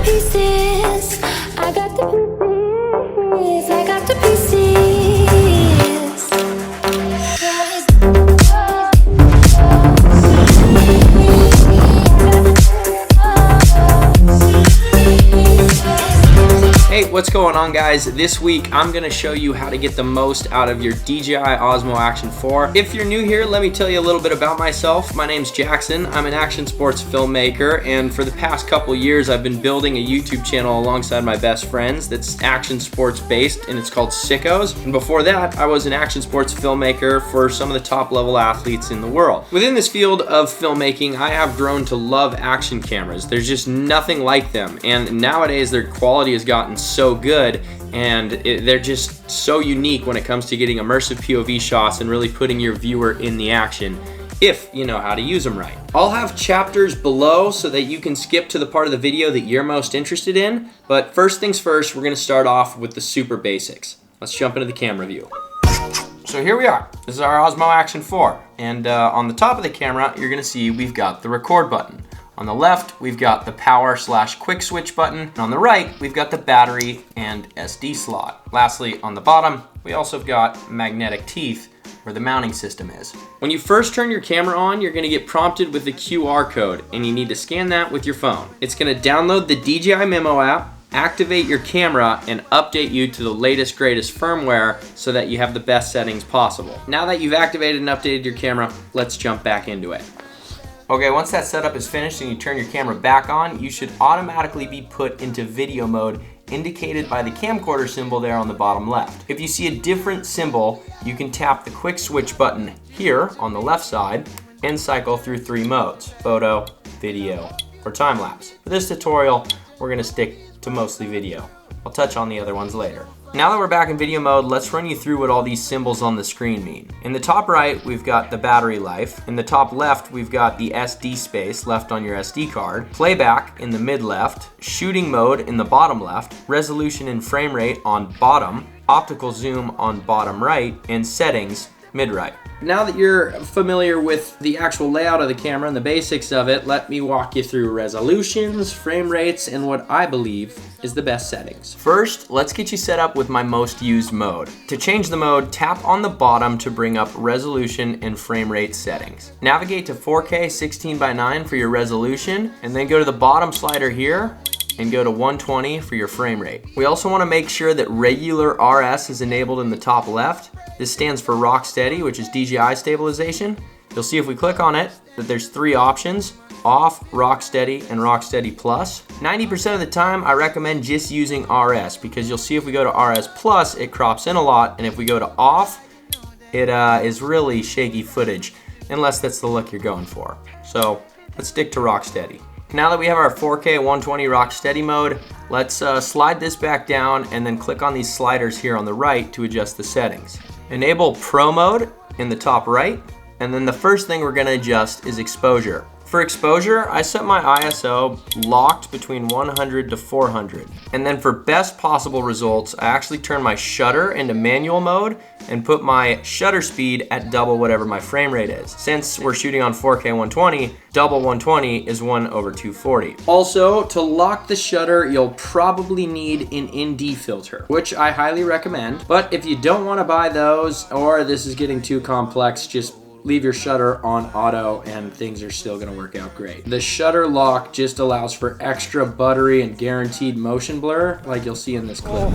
pieces. I got the pieces. I got the pieces. Hey, what's going on, guys? This week I'm going to show you how to get the most out of your DJI Osmo Action 4. If you're new here, let me tell you a little bit about myself. My name's Jackson. I'm an action sports filmmaker, and for the past couple years I've been building a YouTube channel alongside my best friends that's action sports based, and it's called Sickos. And before that, I was an action sports filmmaker for some of the top level athletes in the world. Within this field of filmmaking, I have grown to love action cameras. There's just nothing like them, and nowadays their quality has gotten so good, and they're just so unique when it comes to getting immersive POV shots and really putting your viewer in the action if you know how to use them right. I'll have chapters below so that you can skip to the part of the video that you're most interested in, but first things first, we're going to start off with the super basics. Let's jump into the camera view. So here we are. This is our Osmo Action 4, and on the top of the camera you're going to see we've got the record button. On the left, we've got the power/quick switch button. And on the right, we've got the battery and SD slot. Lastly, on the bottom, we also have got magnetic teeth where the mounting system is. When you first turn your camera on, you're gonna get prompted with the QR code, and you need to scan that with your phone. It's gonna download the DJI Mimo App, activate your camera, and update you to the latest, greatest firmware so that you have the best settings possible. Now that you've activated and updated your camera, let's jump back into it. Okay, once that setup is finished and you turn your camera back on, you should automatically be put into video mode indicated by the camcorder symbol there on the bottom left. If you see a different symbol, you can tap the quick switch button here on the left side and cycle through 3 modes: photo, video, or time lapse. For this tutorial, we're gonna stick to mostly video. I'll touch on the other ones later. Now that we're back in video mode, let's run you through what all these symbols on the screen mean. In the top right, we've got the battery life. In the top left, we've got the SD space left on your SD card. Playback in the mid left. Shooting mode in the bottom left. Resolution and frame rate on bottom. Optical zoom on bottom right. And settings mid right. Now that you're familiar with the actual layout of the camera and the basics of it, let me walk you through resolutions, frame rates, and what I believe is the best settings. First, let's get you set up with my most used mode. To change the mode, tap on the bottom to bring up resolution and frame rate settings. Navigate to 4K 16:9 for your resolution, and then go to the bottom slider here and go to 120 for your frame rate. We also want to make sure that regular RS is enabled in the top left. This stands for rock steady, which is DJI stabilization. You'll see if we click on it that there's 3 options: off, rock steady, and rock steady plus. 90% of the time I recommend just using RS, because you'll see if we go to RS plus, it crops in a lot, and if we go to off, it is really shaky footage, unless that's the look you're going for. So let's stick to rock steady. Now that we have our 4K 120 rock steady mode, let's slide this back down and then click on these sliders here on the right to adjust the settings. Enable Pro mode in the top right, and then the first thing we're gonna adjust is exposure. For exposure, I set my ISO locked between 100 to 400. And then for best possible results, I actually turn my shutter into manual mode and put my shutter speed at double whatever my frame rate is. Since we're shooting on 4K 120, double 120 is 1/240. Also, to lock the shutter, you'll probably need an ND filter, which I highly recommend. But if you don't wanna buy those, or this is getting too complex, just leave your shutter on auto and things are still gonna work out great. The shutter lock just allows for extra buttery and guaranteed motion blur, like you'll see in this clip.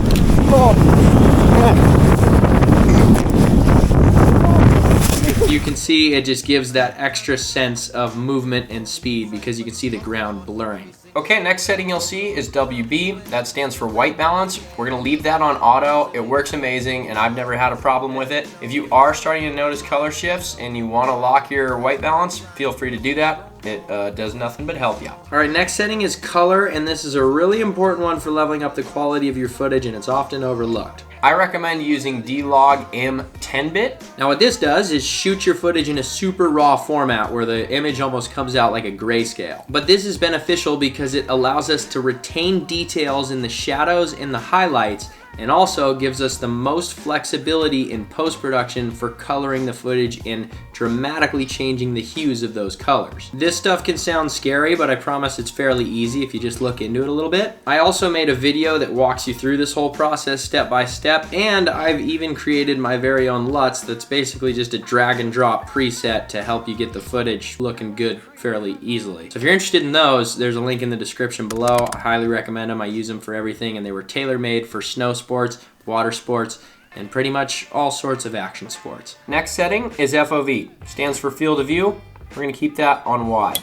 You can see it just gives that extra sense of movement and speed because you can see the ground blurring. Okay, next setting you'll see is WB. That stands for white balance. We're gonna leave that on auto. It works amazing and I've never had a problem with it. If you are starting to notice color shifts and you wanna lock your white balance, feel free to do that. It does nothing but help you out. All right, next setting is color, and this is a really important one for leveling up the quality of your footage, and it's often overlooked. I recommend using D-Log M 10-bit. Now what this does is shoot your footage in a super raw format where the image almost comes out like a grayscale. But this is beneficial because it allows us to retain details in the shadows and the highlights and also gives us the most flexibility in post-production for coloring the footage and dramatically changing the hues of those colors. This stuff can sound scary, but I promise it's fairly easy if you just look into it a little bit. I also made a video that walks you through this whole process step by step, and I've even created my very own LUTs that's basically just a drag and drop preset to help you get the footage looking good fairly easily. So if you're interested in those, there's a link in the description below. I highly recommend them. I use them for everything, and they were tailor-made for snow sports, water sports, and pretty much all sorts of action sports. Next setting is FOV. Stands for field of view. We're gonna keep that on wide.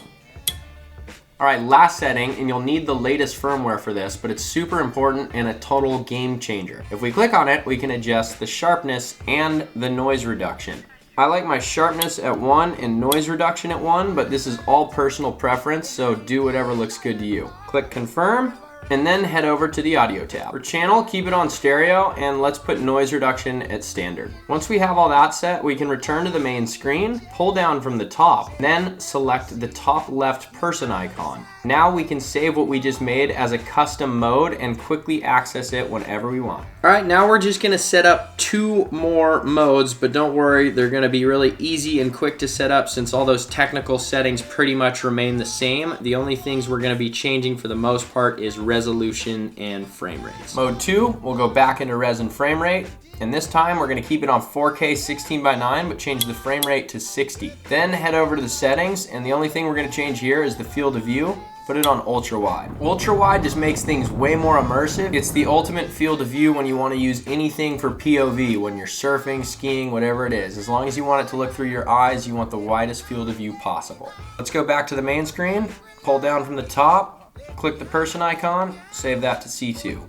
All right, last setting, and you'll need the latest firmware for this, but it's super important and a total game changer. If we click on it, we can adjust the sharpness and the noise reduction. I like my sharpness at 1 and noise reduction at 1, but this is all personal preference, so do whatever looks good to you. Click confirm, and then head over to the audio tab. For channel, keep it on stereo, and let's put noise reduction at standard. Once we have all that set, we can return to the main screen, pull down from the top, then select the top left person icon. Now we can save what we just made as a custom mode and quickly access it whenever we want. All right, now we're just gonna set up 2 more modes, but don't worry, they're gonna be really easy and quick to set up since all those technical settings pretty much remain the same. The only things we're gonna be changing for the most part is resolution and frame rates. Mode 2, we'll go back into res and frame rate. And this time we're gonna keep it on 4K 16:9, but change the frame rate to 60. Then head over to the settings, and the only thing we're gonna change here is the field of view. Put it on ultra wide. Ultra wide just makes things way more immersive. It's the ultimate field of view when you wanna use anything for POV, when you're surfing, skiing, whatever it is. As long as you want it to look through your eyes, you want the widest field of view possible. Let's go back to the main screen, pull down from the top, click the person icon, save that to C2.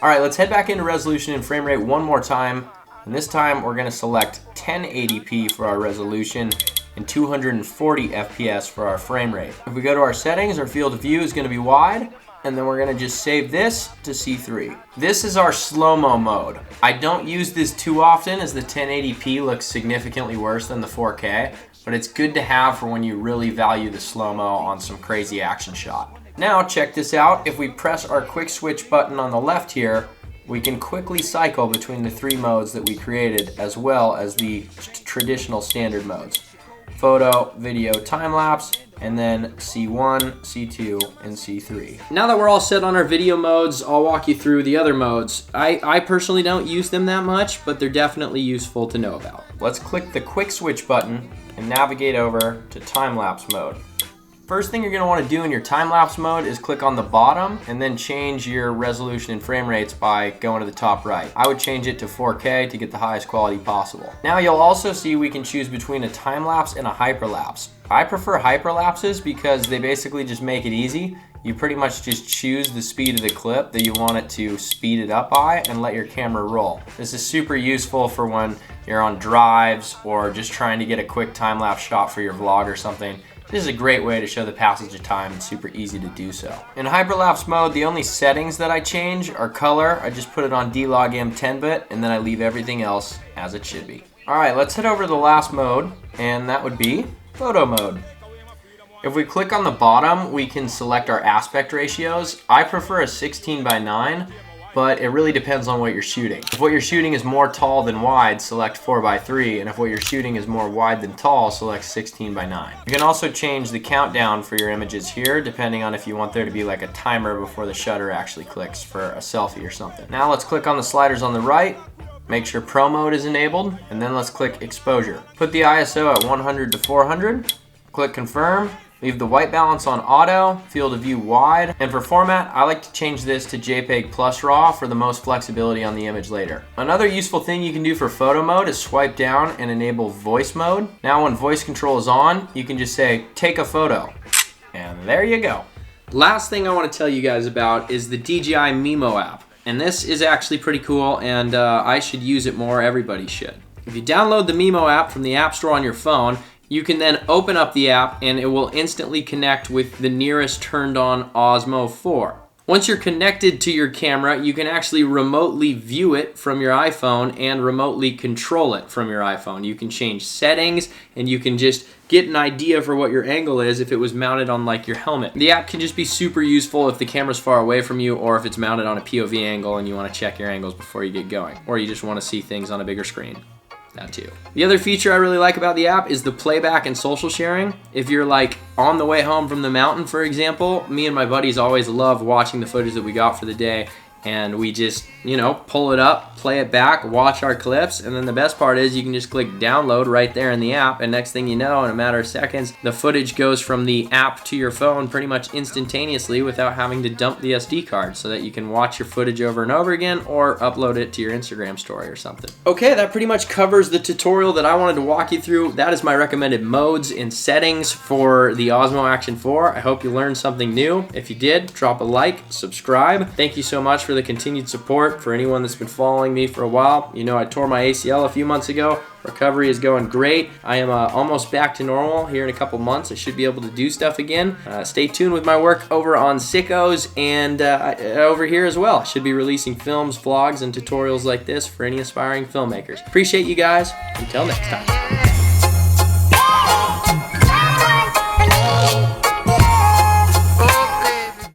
All right, let's head back into resolution and frame rate one more time. And this time we're gonna select 1080p for our resolution and 240 FPS for our frame rate. If we go to our settings, our field of view is gonna be wide, and then we're gonna just save this to C3. This is our slow-mo mode. I don't use this too often as the 1080p looks significantly worse than the 4K, but it's good to have for when you really value the slow-mo on some crazy action shot. Now check this out. If we press our quick switch button on the left here, we can quickly cycle between the 3 modes that we created as well as the traditional standard modes. Photo, video, time-lapse, and then C1, C2, and C3. Now that we're all set on our video modes, I'll walk you through the other modes. I personally don't use them that much, but they're definitely useful to know about. Let's click the quick switch button and navigate over to time-lapse mode. First thing you're gonna wanna do in your time-lapse mode is click on the bottom and then change your resolution and frame rates by going to the top right. I would change it to 4K to get the highest quality possible. Now you'll also see we can choose between a time-lapse and a hyperlapse. I prefer hyperlapses because they basically just make it easy. You pretty much just choose the speed of the clip that you want it to speed it up by and let your camera roll. This is super useful for when you're on drives or just trying to get a quick time-lapse shot for your vlog or something. This is a great way to show the passage of time and super easy to do so. In hyperlapse mode, the only settings that I change are color. I just put it on D-Log M 10-bit and then I leave everything else as it should be. All right, let's head over to the last mode, and that would be photo mode. If we click on the bottom, we can select our aspect ratios. I prefer a 16:9, but it really depends on what you're shooting. If what you're shooting is more tall than wide, select 4:3, and if what you're shooting is more wide than tall, select 16:9. You can also change the countdown for your images here, depending on if you want there to be like a timer before the shutter actually clicks for a selfie or something. Now let's click on the sliders on the right, make sure Pro Mode is enabled, and then let's click Exposure. Put the ISO at 100 to 400, click Confirm, leave the white balance on auto, field of view wide, and for format, I like to change this to JPEG plus RAW for the most flexibility on the image later. Another useful thing you can do for photo mode is swipe down and enable voice mode. Now when voice control is on, you can just say, take a photo, and there you go. Last thing I want to tell you guys about is the DJI Mimo app, and this is actually pretty cool, and I should use it more, everybody should. If you download the Mimo app from the App Store on your phone, you can then open up the app and it will instantly connect with the nearest turned on Osmo 4. Once you're connected to your camera, you can actually remotely view it from your iPhone and remotely control it from your iPhone. You can change settings and you can just get an idea for what your angle is if it was mounted on like your helmet. The app can just be super useful if the camera's far away from you or if it's mounted on a POV angle and you want to check your angles before you get going, or you just want to see things on a bigger screen. That too. The other feature I really like about the app is the playback and social sharing. If you're like on the way home from the mountain, for example, me and my buddies always love watching the footage that we got for the day, and we just, you know, pull it up, play it back, watch our clips, and then the best part is you can just click download right there in the app, and next thing you know, in a matter of seconds, the footage goes from the app to your phone pretty much instantaneously without having to dump the SD card, so that you can watch your footage over and over again or upload it to your Instagram story or something. Okay, that pretty much covers the tutorial that I wanted to walk you through. That is my recommended modes and settings for the Osmo Action 4. I hope you learned something new. If you did, drop a like, subscribe. Thank you so much for the continued support. For anyone that's been following me for a while, you know I tore my ACL a few months ago. Recovery is going great. I am almost back to normal here in a couple months. I should be able to do stuff again. Stay tuned with my work over on Sickos and over here as well. I should be releasing films, vlogs, and tutorials like this for any aspiring filmmakers. Appreciate you guys. Until next time.